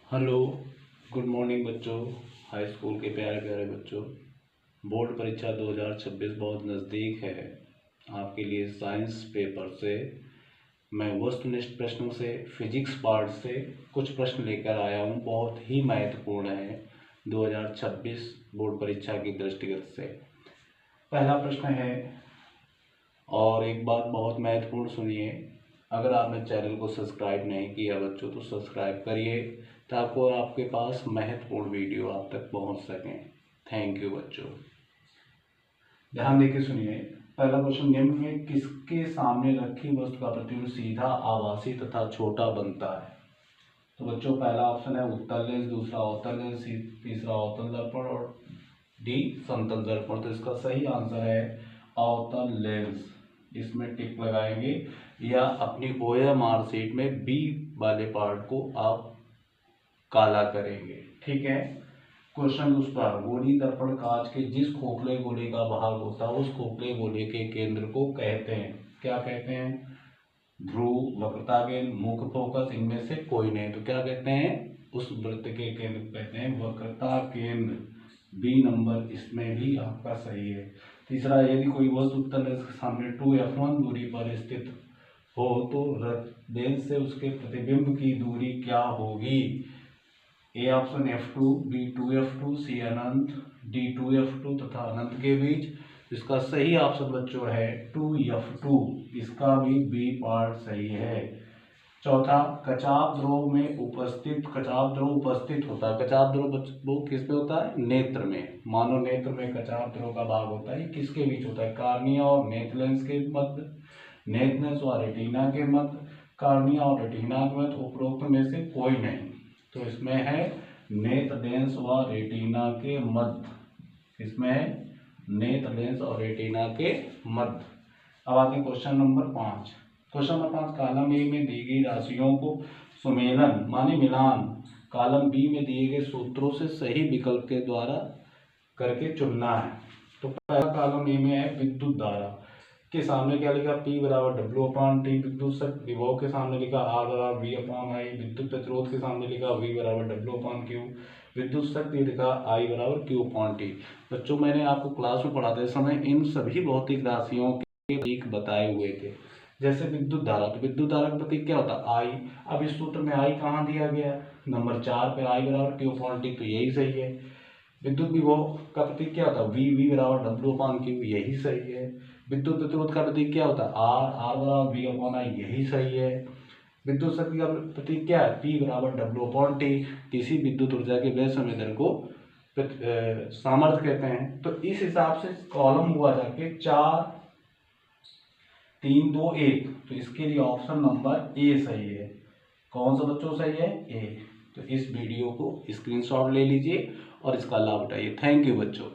Hello, good morning बच्चों। High school के प्यारे प्यारे बच्चों, बोर्ड परीक्षा 2026 बहुत नज़दीक है। आपके लिए साइंस पेपर से मैं वस्तुनिष्ठ प्रश्नों से, फिजिक्स पार्ट से कुछ प्रश्न लेकर आया हूँ। बहुत ही महत्वपूर्ण है 2026 बोर्ड परीक्षा की दृष्टिगत से। पहला प्रश्न है, और एक बात बहुत महत्वपूर्ण सुनिए, अगर आपने चैनल को सब्सक्राइब नहीं किया बच्चों तो सब्सक्राइब करिए ताकि आपके पास महत्वपूर्ण वीडियो आप तक पहुंच सकें। थैंक यू बच्चों। ध्यान देके सुनिए। पहला क्वेश्चन, निम्न में किसके सामने रखी वस्तु का प्रतिबिंब सीधा, आभासी तथा छोटा बनता है? तो बच्चों पहला ऑप्शन है उत्तल लेंस, दूसरा अवतल लेंस, तीसरा अवतल दर्पण और डी समतल दर्पण। तो इसका सही आंसर है अवतल लेंस। इसमें टिक लगाएंगे या अपनी OMR शीट में बी वाले पार्ट को आप काला करेंगे। ठीक है। क्वेश्चन दूसरा, गोली दर्पण कांच के जिस खोखले गोले का भाग होता है उस खोखले गोले के केंद्र को कहते हैं, क्या कहते हैं? ध्रुव, वक्रता केंद्र, मुख्य फोकस, इनमें से कोई नहीं। तो क्या कहते हैं? उस वृत्त के केंद्र को कहते हैं वक्रता केंद्र। बी नंबर इसमें भी आपका सही है। तीसरा, यदि कोई वस्तु उत्तल लेंस के सामने 2f1 दूरी पर स्थित हो तो लेंस से उसके प्रतिबिंब की दूरी क्या होगी? A option f2, B 2f2, C अनंत, डी 2f2 तथा अनंत के बीच। इसका सही ऑप्शन बच्चों है 2f2। इसका भी बी पार्ट सही है। चौथा, कचाप ध्रुव में उपस्थित, कचाप ध्रुव उपस्थित होता है। कचाप ध्रुव वो किस में होता है? नेत्र में। मानव नेत्र में कचाप ध्रुव का भाग होता है। किसके बीच होता है? कार्निया और नेत्र लेंस के मध्य, नेत्र लेंस और रेटिना के मध्य, कार्निया और रेटिना के मध्य, उपरोक्त में से कोई नहीं। तो इसमें है नेत्र लेंस व रेटिना के मध्य। इसमें है नेत्र लेंस और रेटिना के मध्य। अब आगे question number 5। Question number 5, column A में दी गई राशियों को सुमेलन माने मिलान कॉलम बी में दिए गए सूत्रों से सही विकल्प के द्वारा करके चुनना है। तो पहला कॉलम ए में है विद्युत धारा के सामने क्या लिखा? P बराबर W/T। विद्युत शक्ति विभव के सामने लिखा R बराबर V/I। विद्युत प्रतिरोध के सामने लिखा V बराबर W/Q। विद्युत शक्ति लिखा I बराबर Q/T। बच्चों मैंने आपको क्लास में पढ़ाते समय इन सभी भौतिक राशियों के प्रतीक बताए हुए थे। जैसे विद्युत धारा, तो विद्युत धारा का प्रतीक क्या होता है? I। अब इस सूत्र में I कहाँ दिया गया? नंबर 4 पे I बराबर Q/T, तो यही सही है। विद्युत विभव का प्रतीक क्या होता है? V बराबर W/Q, यही सही है। विद्युत प्रतिरोध का प्रतीक क्या होता है? R बराबर V/I, यही सही है। विद्युत शक्ति का प्रतीक क्या है? P बराबर W/T। किसी विद्युत ऊर्जा के व्यय संवेदन को सामर्थ्य कहते हैं। तो इस हिसाब से कॉलम हुआ जाके 4 3 2 1। तो इसके लिए ऑप्शन नंबर ए सही है। कौन सा बच्चों सही है? ए। तो इस वीडियो को स्क्रीनशॉट ले लीजिए और इसका लाभ उठाइए। थैंक यू बच्चों।